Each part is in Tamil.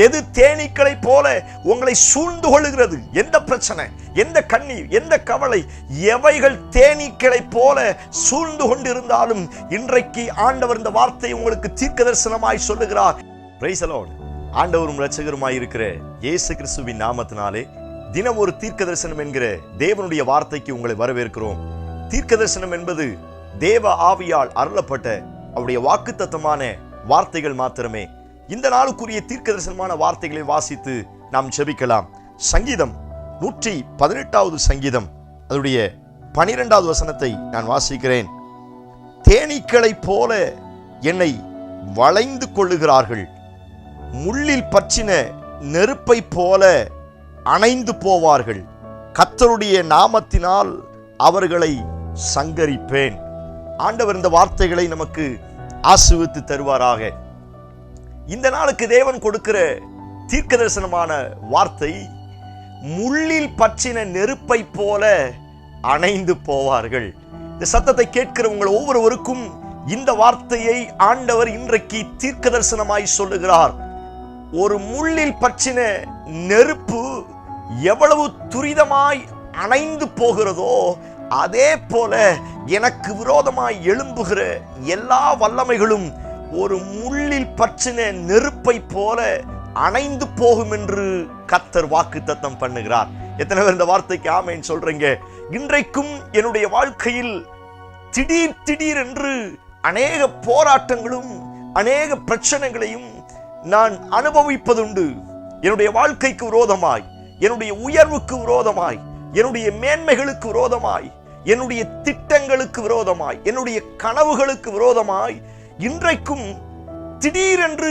எது தேனீக்களை போல உங்களை சூழ்ந்து கொள்ளுகிறது? எந்த பிரச்சனை, எந்த கண்ணீர், எந்த கவலை, எவைகள் தேனீக்களை போல சூழ்ந்து கொண்டிருந்தாலும் இன்றைக்கு ஆண்டவர் இந்த வார்த்தை உங்களுக்கு தீர்க்க தரிசனமாய் சொல்லுகிறார். Price the Lord. ஆண்டவரும் இரட்சகருமாய் இருக்கிற இயேசு கிறிஸ்துவின் நாமத்தினாலே தினம் ஒரு தீர்க்க தரிசனம் என்கிற தேவனுடைய வார்த்தைக்கு உங்களை வரவேற்கிறோம். தீர்க்க தரிசனம் என்பது தேவ ஆவியால் அருளப்பட்ட அவருடைய வாக்குத்தத்தமான வார்த்தைகள் மாத்திரமே. இந்த நாளுக்குரிய தீர்க்க தரிசனமான வார்த்தைகளை வாசித்து நாம் ஜெபிக்கலாம். சங்கீதம் 118வது சங்கீதம் அதனுடைய 12வது வசனத்தை நான் வாசிக்கிறேன். தேனீக்களைப் போல என்னை வளைந்து கொள்ளுகிறார்கள், முள்ளில் பற்றின நெருப்பை போல அணைந்து போவார்கள், கர்த்தருடைய நாமத்தினால் அவர்களை சங்கரிப்பேன். ஆண்டவர் இந்த வார்த்தைகளை நமக்கு ஆசீர்வதித்து தருவாராக. இந்த நாளுக்கு தேவன் கொடுக்கிற தீர்க்க தரிசனமான வார்த்தை, முள்ளில் பற்றின நெருப்பை போல அணைந்து போவார்கள். இந்த சத்தத்தை கேட்கிற உங்கள் ஒவ்வொருவருக்கும் இந்த வார்த்தையை ஆண்டவர் இன்றைக்கு தீர்க்க தரிசனமாய் சொல்லுகிறார். ஒரு முள்ளில் பற்றின நெருப்பு எவ்வளவு துரிதமாய் அணைந்து போகிறதோ அதே போல எனக்கு விரோதமாய் எழும்புகிற எல்லா வல்லமைகளும் ஒரு முள்ளில் பற்றின நெருப்பை போல அணைந்து போகும் என்று கர்த்தர் வாக்குத்தத்தம் பண்ணுகிறார். எத்தனை பேர் இந்த வார்த்தைக்கு ஆமென் சொல்றீங்க? இன்றைக்கும் என்னுடைய வாழ்க்கையில் திடீர் என்று அநேக போராட்டங்களும் அநேக பிரச்சனைகளையும் நான் அனுபவிப்பதுண்டு. என்னுடைய வாழ்க்கைக்கு விரோதமாய், என்னுடைய உயர்வுக்கு விரோதமாய், என்னுடைய மேன்மைகளுக்கு விரோதமாய், என்னுடைய திட்டங்களுக்கு விரோதமாய், என்னுடைய கனவுகளுக்கு விரோதமாய் இன்றைக்கும் திடீரென்று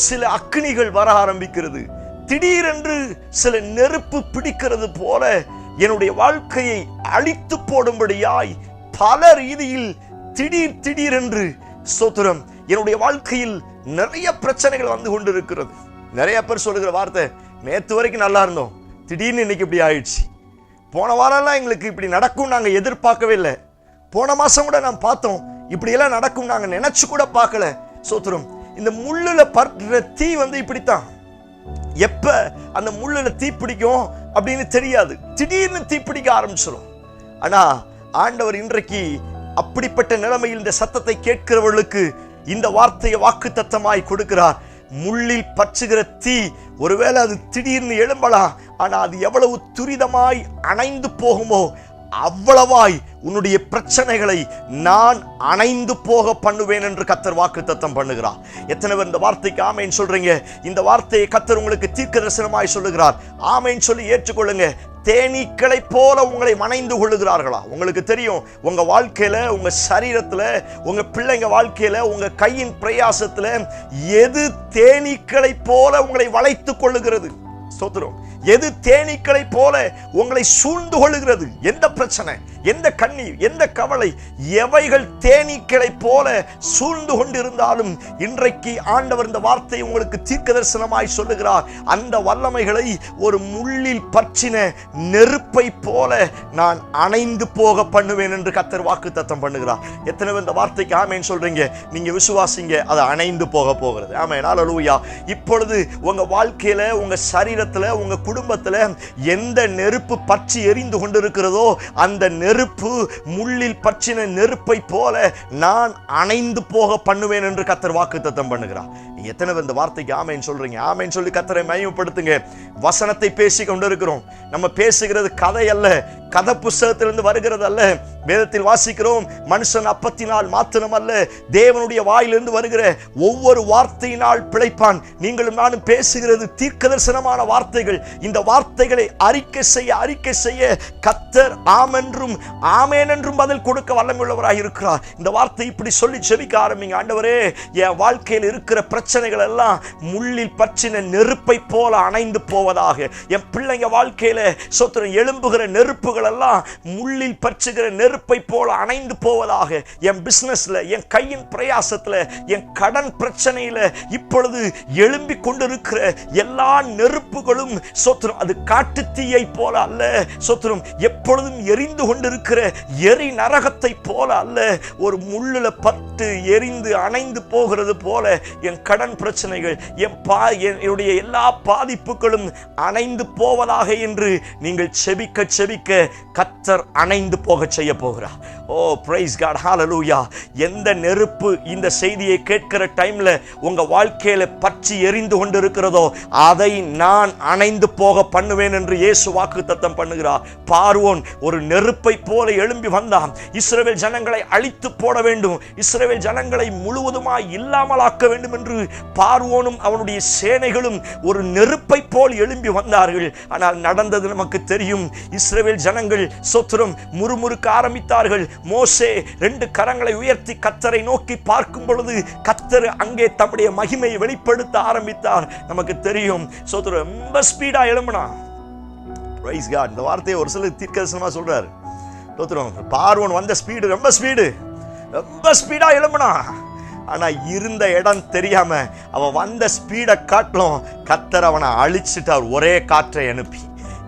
சில அக்கினிகள் வர ஆரம்பிக்கிறது. திடீரென்று சில நெருப்பு பிடிக்கிறது போல என்னுடைய வாழ்க்கையை அழித்து போடும்படியாய் பல ரீதியில் திடீரென்று ஸ்தோத்திரம் என்னுடைய வாழ்க்கையில் நிறைய பிரச்சனைகள் வந்து கொண்டிருக்கிறது. நிறைய பேர் சொல்லுகிற வார்த்தை, நேற்று வரைக்கும் நல்லா இருந்தோம், திடீர்னு இன்னைக்கு இப்படி ஆயிடுச்சு. போன வாரம்லாம் எங்களுக்கு இப்படி நடக்கும் நாங்கள் எதிர்பார்க்கவே இல்லை. போன மாசம் கூட நாம் பார்த்தோம், இப்படியெல்லாம் நடக்கும் நாங்கள் நினைச்சு கூட பார்க்கல. சோத்திரம். இந்த முள்ளுல பற்ற தீ வந்து இப்படித்தான், எப்ப அந்த முள்ளுல தீ பிடிக்கும் அப்படின்னு தெரியாது, திடீர்னு தீ பிடிக்க ஆரம்பிச்சிடும். ஆனா ஆண்டவர் இன்றைக்கு அப்படிப்பட்ட நிலைமையில் இந்த சத்தத்தை கேட்கிறவர்களுக்கு இந்த வார்த்தையை வாக்குத்தத்தமாய் கொடுக்கிறார். முள்ளில் பற்றுகிற தீ ஒருவேளை அது திடீர்னு எழும்பலாம், ஆனா அது எவ்வளவு துரிதமாய் அணைந்து போகுமோ அவ்வளவாய் உன்னுடைய பிரச்சனைகளை நான் அணைந்து போக பண்ணுவேன் என்று கர்த்தர் வாக்குத்தத்தம் பண்ணுகிறார். எத்தனை பேர் இந்த வார்த்தைக்கு ஆமென் சொல்றீங்க? இந்த வார்த்தையை கர்த்தர் உங்களுக்கு தீர்க்க தரிசனமாய் சொல்லுகிறார். ஆமென் சொல்லி ஏற்றுக்கொள்ளுங்க. தேனீக்களை போல உங்களை மணைந்து கொள்ளுகிறார்களா? உங்களுக்கு தெரியும், உங்க வாழ்க்கையில, உங்க சரீரத்துல, உங்க பிள்ளைங்க வாழ்க்கையில, உங்க கையின் பிரயாசத்துல எது தேனீக்களை போல உங்களை வளைத்து கொள்ளுகிறது? ஸ்தோத்திரம். எது தேனீக்களை போல உங்களை சூழ்ந்து கொள்ளுகிறது? எந்த பிரச்சனை, எந்த கண்ணீர், எந்த கவலை, எவைகள் தேனீக்களை போல சூழ்ந்து கொண்டிருந்தாலும் இன்றைக்கு ஆண்டவர் இந்த வார்த்தை உங்களுக்கு தீர்க்க தரிசனமாய் சொல்லுகிறார். அந்த வல்லமைகளை ஒரு முள்ளில் பற்றின நெருப்பை போல நான் அணைந்து போக பண்ணுவேன் என்று கர்த்தர் வாக்குத்தத்தம் பண்ணுகிறார். எத்தனை பேர் இந்த வார்த்தைக்கு ஆமென் சொல்றீங்க? நீங்க விசுவாசிங்க, அது அணைந்து போக போகிறது. ஆமென். ஹல்லேலூயா. இப்பொழுது உங்க வாழ்க்கையில, உங்க சரீரத்துல, உங்க குடும்பத்துல எந்த நெருப்பு பற்றி எரிந்து கொண்டிருக்கிறதோ அந்த நெருப்பு முள்ளில் பற்றின நெருப்பை போல நான் அணைந்து போக பண்ணுவேன் என்று கர்த்தர் வாக்குத்தத்தம் பண்ணுகிறார். எத்தனை பேர் இந்த வார்த்தைக்கு ஆமென் சொல்றீங்க? ஆமென் சொல்லி கர்த்தரை மகிமைப்படுத்துங்க. வசனத்தை பேசி கொண்டிருக்கிறோம். நம்ம பேசுகிறது கதை அல்ல, கதை புஸ்தகத்திலிருந்து வருகிறது அல்ல. வேதத்தில் வாசிக்கிறோம், மனுஷன் அப்பத்தினால் மாத்திரம் அல்ல, தேவனுடைய வாயிலிருந்து வருகிற ஒவ்வொரு வார்த்தையினால் பிழைப்பான். நீங்களும் நானும் பேசுகிறது தீர்க்க தரிசனமான வார்த்தைகள். இந்த வார்த்தைகளை அறிக்கை செய்ய கர்த்தர் ஆமென்றும் ஆமென் என்றும் பதில் கொடுக்க வல்லமையுள்ளவராக இருக்கிறார். இந்த வார்த்தை இப்படி சொல்லி ஜெபிக்க ஆரம்பிங்க. ஆண்டவரே, என் வாழ்க்கையில் இருக்கிற பிரச்சனைகள் எல்லாம் முள்ளில் பற்றின நெருப்பை போல அணைந்து போவதாக. என் பிள்ளைங்க வாழ்க்கையில சொத்துரம் எழும்புகிற நெருப்புகள் எல்லாம் முள்ளில் பற்றுகிற நெருப்பை போல அணைந்து போவதாக. என் பிசினஸ்ல, என் கையின் பிரயாசத்துல, என் கடன் பிரச்சனையில இப்பொழுது எழும்பி கொண்டிருக்கிற எல்லா நெருப்புகளும் சொத்துரம் அது காட்டு தீயை போல அல்ல, சொத்துரம் எப்பொழுதும் எரிந்து கொண்டிருக்கிற எரி நரகத்தை போல அல்ல, ஒரு முள்ளுல பட்டு எரிந்து அணைந்து போகிறது போல என் கடன் பிரச்சனைகள், என்னுடைய எல்லா பாதிப்புகளும் அணைந்து போவதாக என்று நீங்கள் செபிக்க செபிக்க கர்த்தர் அணைந்து போக செய்ய போகிறார். ஓ பிரைஸ் காட், ஹalleluya. எந்த நெருப்பு இந்த செய்தியை கேட்கிற டைம்ல உங்க வாழ்க்கையில பற்றி எரிந்து கொண்டிருக்கிறதோ அதை நான் அணைந்து போக பண்ணுவேன் என்று இயேசு வாக்குத்தத்தம் பண்ணுகிறார். பார்வோன் ஒரு நெருப்பை போல எழும்பி வந்தான். இஸ்ரவேல் ஜனங்களை அழித்து போட வேண்டும், இஸ்ரவேல் ஜனங்களை முழுவதுமாய் இல்லாமலாக்க வேண்டும் என்று பார்வோனும் அவனுடைய சேனைகளும் ஒரு நெருப்பை போல் எழும்பி வந்தார்கள். ஆனால் நடந்தது நமக்கு தெரியும். இஸ்ரவேல் ஜனங்கள் சொத்துரம் முறுமுறுக்க ஆரம்பித்தார்கள். மோசே 2 கரங்களை உயர்த்தி கர்த்தரை நோக்கி பார்க்கும் பொழுது கர்த்தர் அங்கே தம்முடைய மகிமையை வெளிப்படுத்த ஆரம்பித்தார். நமக்கு தெரியும் சொத்துரம் ரொம்ப ஸ்பீடா எழும்பினா. Price God. இந்த வார்த்தையை ஒரு சில தீர்க்கதரிசனமா சொல்றாரு. சொத்துரம் பார்வோன் வந்த ஸ்பீடு ரொம்ப ஸ்பீடா எழும்பினா. ஆனா இருந்த இடம் தெரியாம அவன் வந்த ஸ்பீடை காட்டிலும் கர்த்தர் அவனை அழிச்சிட்டார் ஒரே காற்றை அனுப்பி.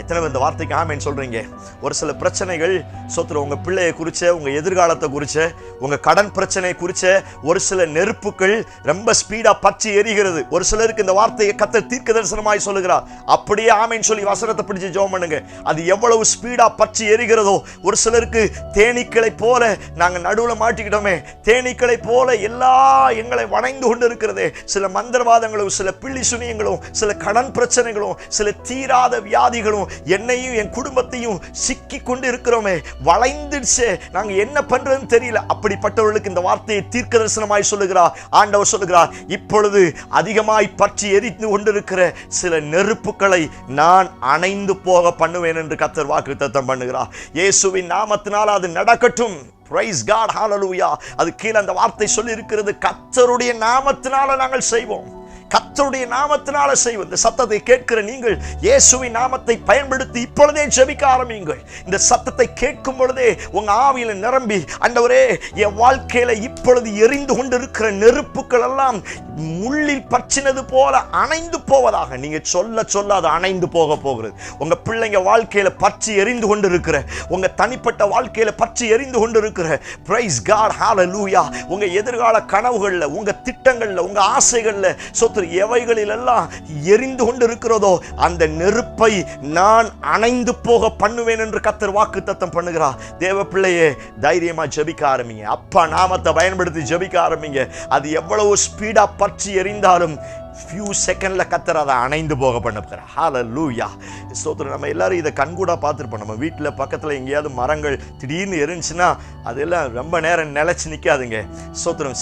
எத்தனை பேர் இந்த வார்த்தைக்கு ஆமேன்னு சொல்றீங்க? ஒரு சில பிரச்சனைகள் சொத்துற உங்க பிள்ளையை குறிச்ச, உங்க எதிர்காலத்தை குறிச்ச, உங்க கடன் பிரச்சனையை குறிச்ச ஒரு சில நெருப்புகள் ரொம்ப ஸ்பீடா பற்றி எரிகிறது. ஒரு சிலருக்கு இந்த வார்த்தையை கர்த்தர் தீர்க்க தரிசனமாய் சொல்லுகிறார். அப்படியே ஆமேன்னு சொல்லி வசனத்தை பிடிச்சு ஜெபம் பண்ணுங்க. அது எவ்வளவு ஸ்பீடா பற்றி எரிகிறதோ, ஒரு சிலருக்கு தேனீக்களை போல நாங்க நடுவுல மாட்டிக்கிட்டோமே, தேனீக்களை போல எல்லா எங்களை வணைந்து கொண்டு இருக்கிறதே, சில மந்திரவாதங்களும், சில பிள்ளி சுனியங்களும், சில கடன் பிரச்சனைகளும், சில தீராத வியாதிகளும் என்னையும் என் குடும்பத்தையும் சிக்கி கொண்டு இருக்கிறோமே, வளைந்துடுச்சு, நாங்க என்ன பண்றதுன்னு தெரியல. அப்படிப்பட்டவர்களுக்கு இந்த வார்த்தையை தீர்க்க தரிசனமாய் சொல்லுகிறார். ஆண்டவர் சொல்லுகிறார், இப்பொழுது அதிகமாய் பற்றி எரிந்து கொண்டிருக்கிற சில நெருப்புகளை நான் அணைந்து போக பண்ணுவேன் என்று கர்த்தர் வாக்குத்தத்தம் பண்ணுகிறார். இயேசுவின் நாமத்தினால் அது நடக்கட்டும். Praise God, hallelujah. அது கீழே அந்த வார்த்தை சொல்லி இருக்கிறது, கர்த்தருடைய நாமத்தினால நாங்கள் செய்வோம், கர்த்தருடைய நாமத்தினால செய்வோம். இந்த சத்தத்தை கேட்கிற நீங்கள் இயேசுவின் நாமத்தை பயன்படுத்தி இப்பொழுதே ஜெபிக்க ஆரம்பியுங்கள். இந்த சத்தத்தை கேட்கும் பொழுதே உங்க ஆவியில நிரம்பி, ஆண்டவரே என் வாழ்க்கையில இப்பொழுது எரிந்து கொண்டிருக்கிற நெருப்புகள் எல்லாம் முள்ளில் பற்றினது போல அணைந்து போவதாக நீங்க சொல்ல சொல்ல அது அணைந்து போக போகிறது. உங்க பிள்ளைங்க வாழ்க்கையில பற்றி எரிந்து கொண்டிருக்கிற, உங்க தனிப்பட்ட வாழ்க்கையில பற்றி எரிந்து கொண்டிருக்கிற, praise God, hallelujah, உங்க எதிர்கால கனவுகள்ல, உங்க திட்டங்கள்ல, உங்க ஆசைகள்ல எவைகளில் எல்லாம் எரிந்து கொண்டிருக்கிறதோ அந்த நெருப்பை நான் அணைந்து போக பண்ணுவேன் என்று கர்த்தர் வாக்குத்தத்தம் பண்ணுகிறார். தேவ பிள்ளையே, தைரியமா ஜெபிக்க ஆரம்பிங்க. அப்பா நாமத்தை பயன்படுத்தி ஜெபிக்க ஆரம்பிங்க. அது எவ்வளவு ஸ்பீடா பற்றி எரிந்தாலும் few செகண்ட்ல கர்த்தர் அதை அணைந்து போக பண்ணுகிறார். ஹalleluya. ஸ்தோத்திரம். நம்ம எல்லாரும் இதை கண்கூடா பார்த்துருப்போம். நம்ம வீட்டில் பக்கத்தில் எங்கேயாவது மரங்கள் திடீர்னு எரிஞ்சுன்னா அதெல்லாம் ரொம்ப நேரம் நிலைச்சு நிற்காதுங்க. ஸ்தோத்திரம்.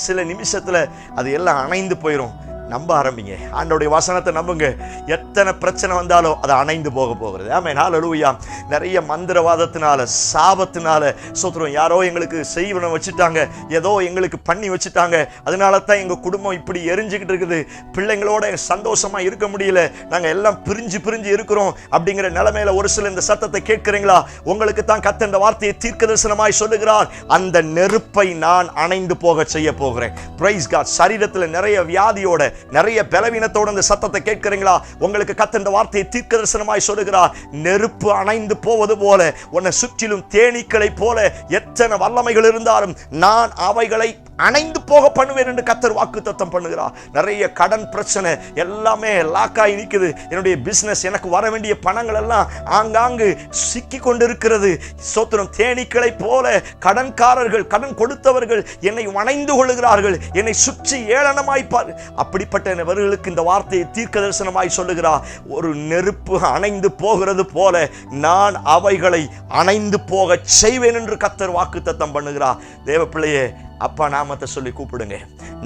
சில நிமிஷத்தில் அது எல்லாம் அணைந்து போயிடும். நம்ப ஆரம்பிங்க, ஆண்டவருடைய வசனத்தை நம்புங்க. எத்தனை பிரச்சனை வந்தாலும் அது அணைந்து போக போகிறது. ஆமென், ஹல்லேலூயா. நிறைய மந்திரவாதத்தினால, சாபத்தினால, ஸ்தோத்திரம், யாரோ எங்களுக்கு செய்வன வச்சுட்டாங்க, ஏதோ எங்களுக்கு பண்ணி வச்சுட்டாங்க, அதனால தான் எங்க குடும்பம் இப்படி எரிஞ்சுக்கிட்டு இருக்குது, பிள்ளைங்களோட சந்தோஷமா இருக்க முடியல, நாங்க எல்லாம் பிரிஞ்சு இருக்கிறோம் அப்படிங்கிற நிலைமையில ஒரு சில இந்த சத்தத்தை கேட்கிறீங்களா? உங்களுக்கு தான் கர்த்தர் இந்த வார்த்தையை தீர்க்கதரிசனமாய் சொல்லுகிறார். அந்த நெருப்பை நான் அணைந்து போக செய்ய போகிறேன். Praise God. சரீரத்தில் நிறைய வியாதியோட, நிறைய பலவீனத்தோட இந்த சத்தத்தை கேட்கிறீங்களா? உங்களுக்கு கர்த்தர் இந்த வார்த்தையை தீர்க்கதரிசனமாய் சொல்லுகிறார். நெருப்பு அணைந்து போவது போல, உன்னை சுற்றிலும் தேனீக்களை போல எத்தனை வல்லமைகள் இருந்தாலும் நான் அவைகளை அணைந்து போக பண்ணுவேன் என்று கர்த்தர் வாக்குத்தத்தம் பண்ணுகிறார். நிறைய கடன் பிரச்சனை எல்லாமே லாக்காய் நிற்குது. என்னுடைய பிசினஸ், எனக்கு வர வேண்டிய பணங்கள் எல்லாம் ஆங்காங்கு சிக்கி கொண்டிருக்கிறது. சோத்திரம். தேனீக்களை போல கடன்காரர்கள், கடன் கொடுத்தவர்கள் என்னை அணைந்து கொள்ளுகிறார்கள், என்னை சுற்றி ஏளனமாய்ப்பார். அப்படிப்பட்டவர்களுக்கு இந்த வார்த்தையை தீர்க்க தரிசனமாய் சொல்லுகிறார். ஒரு நெருப்பு அணைந்து போகிறது போல நான் அவைகளை அணைந்து போக செய்வேன் என்று கர்த்தர் வாக்குத்தத்தம் பண்ணுகிறார். தேவ பிள்ளையே, அப்பா நாமத்தை சொல்லி கூப்பிடுங்க.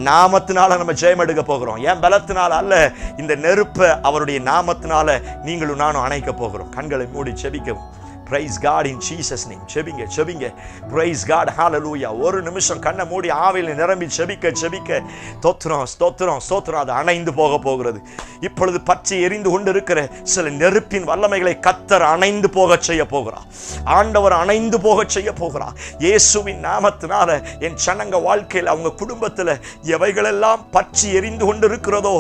நாமத்தினால நம்ம ஜெயம் எடுக்க போகிறோம், ஏன் பலத்தினால அல்ல. இந்த நெருப்பை அவருடைய நாமத்தினால நீங்களும் நானும் அணைக்க போகிறோம். கண்களை மூடி ஜெபிக்கவும். Praise God in Jesus name. ஜெபிங்க. Praise God, hallelujah. ஒரு நிமிஷம் கண்ணை மூடி ஆவியில் நிரம்பி ஜெபிக்க ஸ்தோத்திரம். அது அணைந்து போக போகிறது. இப்பொழுது பற்றி எரிந்து கொண்டு இருக்கிற சில நெருப்பின் வல்லமைகளை கர்த்தர் அணைந்து போக செய்ய போகிறார். ஆண்டவர் அணைந்து போக செய்ய போகிறார். இயேசுவின் நாமத்தினால என் சனங்க வாழ்க்கையில், அவங்க குடும்பத்தில் எவைகளெல்லாம் பற்றி எரிந்து கொண்டு இருக்கிறதோ,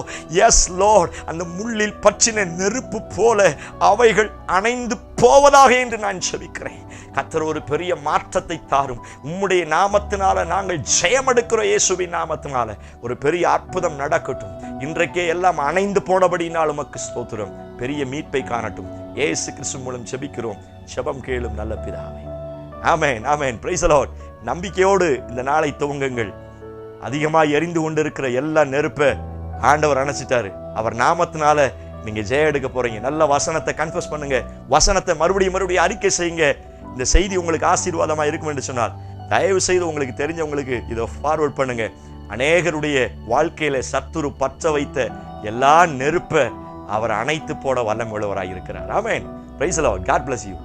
எஸ் லார்ட், அந்த முள்ளில் பற்றின நெருப்பு போல அவைகள் அணைந்து போவதாக என்று நான் ஜெபிக்கிறேன். கர்த்தர் ஒரு பெரிய மாற்றத்தை தாரும். உம்முடைய நாமத்தினால நாங்கள் ஜெயமெடுக்கிற இயேசுவின் நாமத்தினால ஒரு பெரிய அற்புதம் நடக்கட்டும். இன்றைக்கே எல்லாம் அணைந்து போனபடினால் உமக்கு ஸ்தோத்திரம். பெரிய மீட்பை காணட்டும். இயேசு கிறிஸ்து மூலம் ஜெபிக்கிறோம். ஜெபம் கேளும் நல்ல பிதாவே. ஆமென், ஆமென். Praise the Lord. நம்பிக்கையோடு இந்த நாளை துவங்குங்கள். அதிகமாக எரிந்து கொண்டிருக்கிற எல்லா நெருப்பை ஆண்டவர் அணைச்சிட்டாரு. அவர் நாமத்தினால நீங்க ஜெயம் எடுக்க போறீங்க. நல்ல வசனத்தை கன்ஃபஸ் பண்ணுங்க. வசனத்தை மறுபடியும் அறிக்கை செய்யுங்க. இந்த செய்தி உங்களுக்கு ஆசீர்வாதமா இருக்கும் என்று சொன்னால் தயவு செய்து உங்களுக்கு தெரிஞ்சவங்களுக்கு இதை ஃபார்வர்ட் பண்ணுங்க. அநேகருடைய வாழ்க்கையில சத்துரு பற்ற வைத்த எல்லா நெருப்பை அவர் அணைத்து போட வல்லமை உள்ளவராக இருக்கிறார். ஆமென். Praise the Lord. God bless you.